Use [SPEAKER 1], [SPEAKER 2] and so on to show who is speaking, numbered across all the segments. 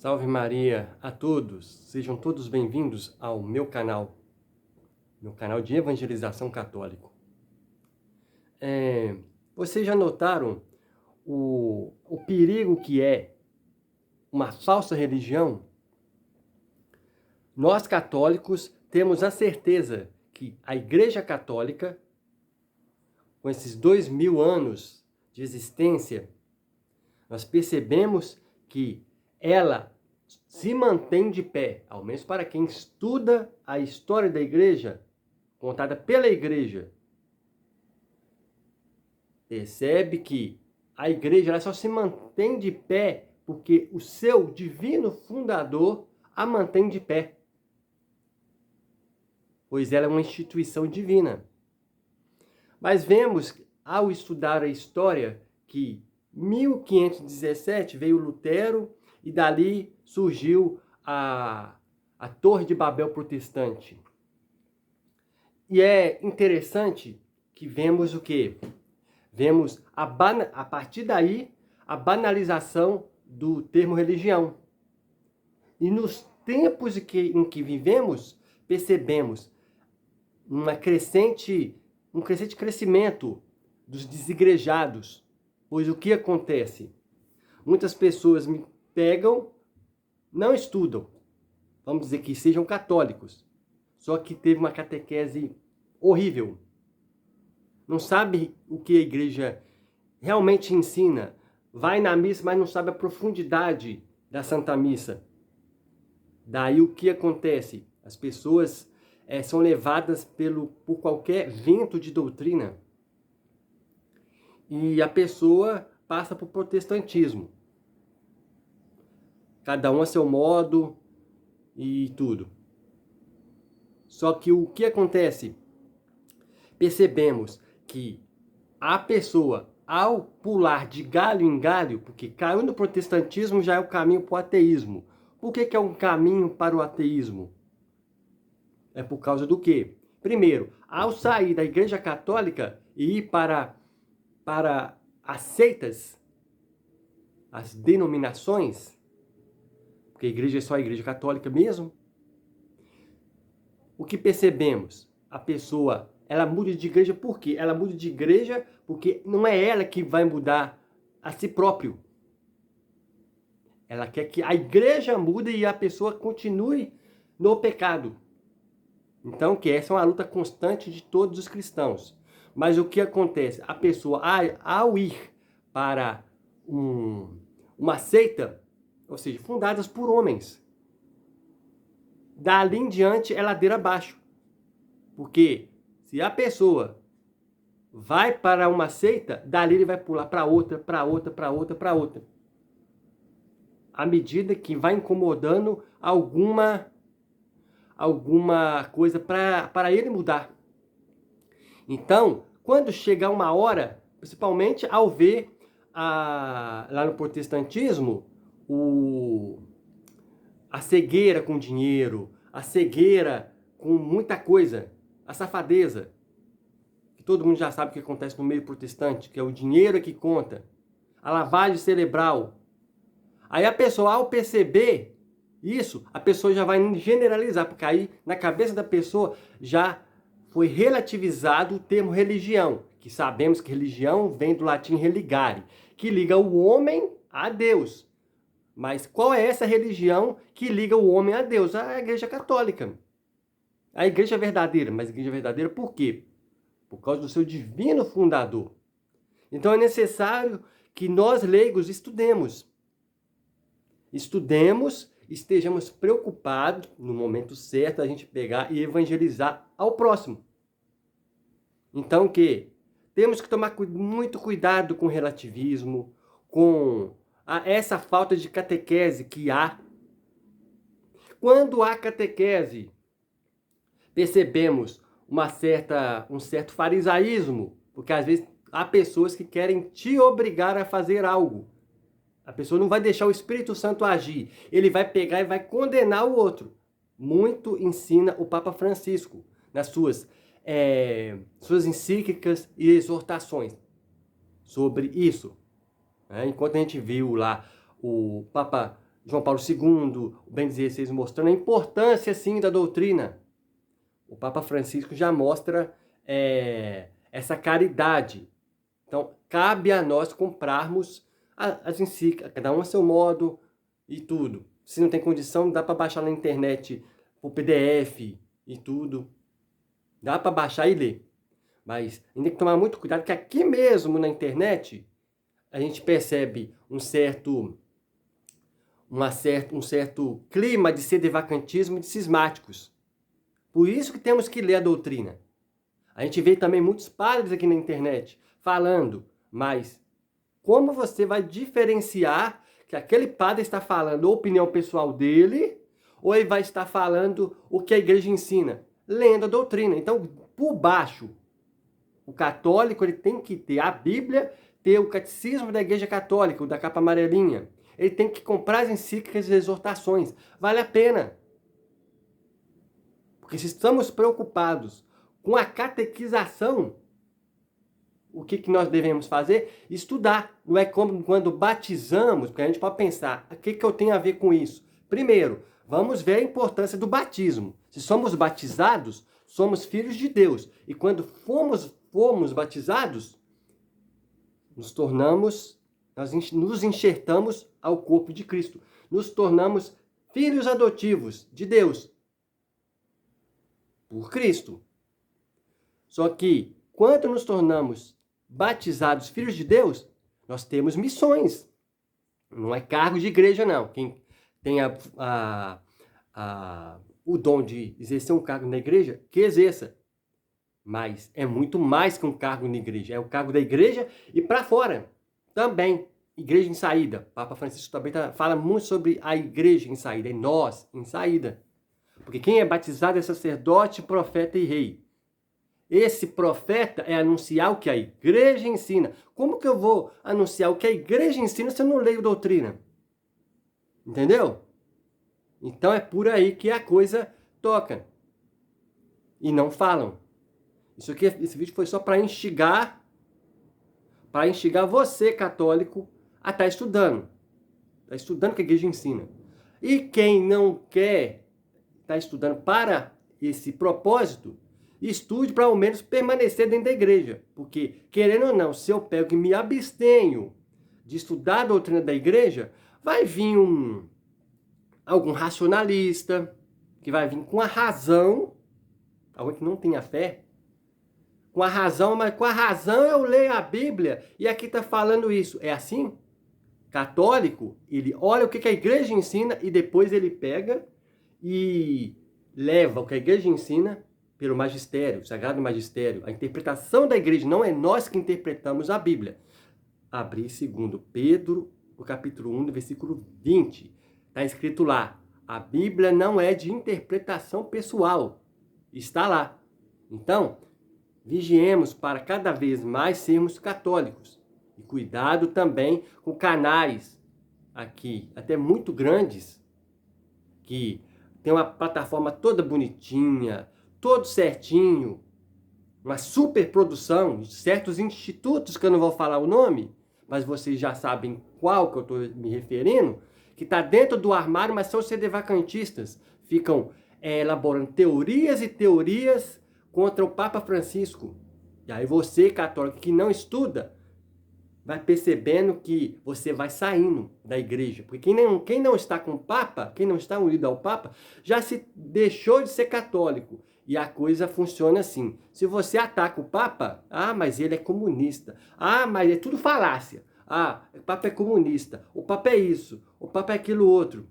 [SPEAKER 1] Salve Maria a todos, sejam todos bem-vindos ao meu canal de evangelização católico. Vocês já notaram o perigo que é uma falsa religião? Nós católicos temos a certeza que a Igreja Católica, com esses 2000 anos de existência, nós percebemos que ela se mantém de pé, ao menos para quem estuda a história da igreja, contada pela igreja, percebe que a igreja ela só se mantém de pé porque o seu divino fundador a mantém de pé, pois ela é uma instituição divina. Mas vemos, ao estudar a história, que em 1517 veio Lutero e dali surgiu a Torre de Babel protestante. E é interessante que vemos o quê? Vemos, a partir daí, a banalização do termo religião. E nos tempos em que vivemos, percebemos um crescente crescimento dos desigrejados. Pois o que acontece? Muitas pessoas me pegam, não estudam, vamos dizer que sejam católicos, só que teve uma catequese horrível. Não sabe o que a igreja realmente ensina. Vai na missa, mas não sabe a profundidade da Santa Missa. Daí o que acontece? As pessoas são levadas por qualquer vento de doutrina. E a pessoa passa para o protestantismo. Cada um a seu modo e tudo. Só que o que acontece? Percebemos que a pessoa, ao pular de galho em galho, porque caiu no protestantismo, já é o caminho para o ateísmo. Por que é um caminho para o ateísmo? É por causa do quê? Primeiro, ao sair da Igreja Católica e ir para as seitas, as denominações, porque a igreja é só a Igreja Católica mesmo, o que percebemos? A pessoa, ela muda de igreja por quê? Ela muda de igreja porque não é ela que vai mudar a si próprio. Ela quer que a igreja mude e a pessoa continue no pecado. Então, que essa é uma luta constante de todos os cristãos. Mas o que acontece? A pessoa, ao ir para uma seita, ou seja, fundadas por homens, dali em diante é ladeira abaixo. Porque se a pessoa vai para uma seita, dali ele vai pular para outra, para outra, para outra, para outra. À medida que vai incomodando alguma coisa para ele mudar. Então, quando chegar uma hora, principalmente ao ver lá no protestantismo, a cegueira com dinheiro, a cegueira com muita coisa, a safadeza, que todo mundo já sabe o que acontece no meio protestante, que é o dinheiro que conta, a lavagem cerebral. Aí a pessoa, ao perceber isso, a pessoa já vai generalizar, porque aí na cabeça da pessoa já foi relativizado o termo religião, que sabemos que religião vem do latim religare, que liga o homem a Deus. Mas qual é essa religião que liga o homem a Deus? A Igreja Católica. A Igreja verdadeira. Mas a Igreja verdadeira por quê? Por causa do seu divino fundador. Então é necessário que nós leigos estudemos. Estejamos preocupados, no momento certo, a gente pegar e evangelizar ao próximo. Então que temos que tomar muito cuidado com o relativismo, com essa falta de catequese que há. Quando há catequese, percebemos um certo farisaísmo, porque às vezes há pessoas que querem te obrigar a fazer algo. A pessoa não vai deixar o Espírito Santo agir. Ele vai pegar e vai condenar o outro. Muito ensina o Papa Francisco nas suas encíclicas e exortações sobre isso. Enquanto a gente viu lá o Papa João Paulo II, o Bento XVI mostrando a importância, sim, da doutrina. O Papa Francisco já mostra essa caridade. Então, cabe a nós comprarmos as encíclicas, cada um a seu modo e tudo. Se não tem condição, dá para baixar na internet o PDF e tudo. Dá para baixar e ler. Mas a gente tem que tomar muito cuidado, que aqui mesmo na internet a gente percebe um certo clima de sedevacantismo e de cismáticos. Por isso que temos que ler a doutrina. A gente vê também muitos padres aqui na internet falando, mas como você vai diferenciar que aquele padre está falando a opinião pessoal dele ou ele vai estar falando o que a igreja ensina? Lendo a doutrina. Então, por baixo, o católico ele tem que ter a Bíblia, ter o catecismo da igreja católica, o da capa amarelinha. Ele tem que comprar as encíclicas e exortações. Vale a pena. Porque se estamos preocupados com a catequização, o que nós devemos fazer? Estudar. Não é como quando batizamos, porque a gente pode pensar, o que eu tenho a ver com isso? Primeiro, vamos ver a importância do batismo. Se somos batizados, somos filhos de Deus. E quando fomos batizados, nós nos enxertamos ao corpo de Cristo. Nos tornamos filhos adotivos de Deus. Por Cristo. Só que, quando nos tornamos batizados filhos de Deus, nós temos missões. Não é cargo de igreja, não. Quem tem o dom de exercer um cargo na igreja, que exerça. Mas é muito mais que um cargo na igreja. É o cargo da igreja e para fora. Também. Igreja em saída. O Papa Francisco também fala muito sobre a igreja em saída. É nós em saída. Porque quem é batizado é sacerdote, profeta e rei. Esse profeta é anunciar o que a igreja ensina. Como que eu vou anunciar o que a igreja ensina se eu não leio doutrina? Entendeu? Então é por aí que a coisa toca. E não falam. Esse vídeo foi só para instigar você, católico, a estar estudando. Está estudando o que a igreja ensina. E quem não quer estar estudando para esse propósito, estude para ao menos permanecer dentro da igreja. Porque, querendo ou não, se eu pego e me abstenho de estudar a doutrina da igreja, vai vir algum racionalista, que vai vir com a razão, alguém que não tenha fé, com a razão, mas com a razão eu leio a Bíblia e aqui está falando isso. É assim? Católico, ele olha o que a igreja ensina e depois ele pega e leva o que a igreja ensina pelo magistério, o sagrado magistério. A interpretação da igreja, não é nós que interpretamos a Bíblia. Abrir 2 Pedro, o capítulo 1, versículo 20. Está escrito lá, a Bíblia não é de interpretação pessoal. Está lá. Então, vigiemos para cada vez mais sermos católicos. E cuidado também com canais aqui, até muito grandes, que tem uma plataforma toda bonitinha, todo certinho, uma super produção de certos institutos, que eu não vou falar o nome, mas vocês já sabem qual que eu estou me referindo, que está dentro do armário, mas são sedevacantistas. Ficam elaborando teorias e teorias contra o Papa Francisco. E aí você, católico, que não estuda, vai percebendo que você vai saindo da igreja. Porque quem não está com o Papa, quem não está unido ao Papa, já se deixou de ser católico. E a coisa funciona assim. Se você ataca o Papa, mas ele é comunista. Mas é tudo falácia. O Papa é comunista. O Papa é isso. O Papa é aquilo outro.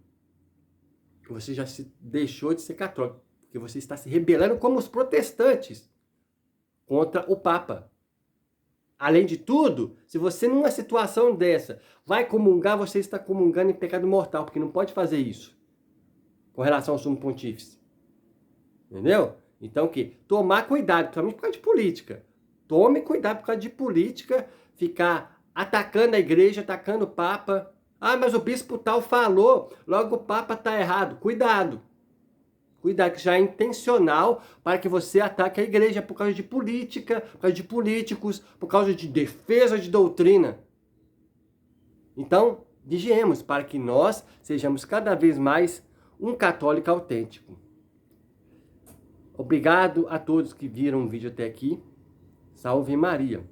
[SPEAKER 1] Você já se deixou de ser católico. Porque você está se rebelando como os protestantes contra o Papa. Além de tudo, se você numa situação dessa vai comungar, você está comungando em pecado mortal, porque não pode fazer isso com relação ao sumo pontífice. Entendeu? Então, tomar cuidado, principalmente por causa de política. Tome cuidado por causa de política, ficar atacando a igreja, atacando o Papa. Mas o bispo tal falou, logo o Papa está errado. Cuidado. Cuidado, que já é intencional para que você ataque a igreja por causa de política, por causa de políticos, por causa de defesa de doutrina. Então, vigiemos para que nós sejamos cada vez mais um católico autêntico. Obrigado a todos que viram o vídeo até aqui. Salve Maria!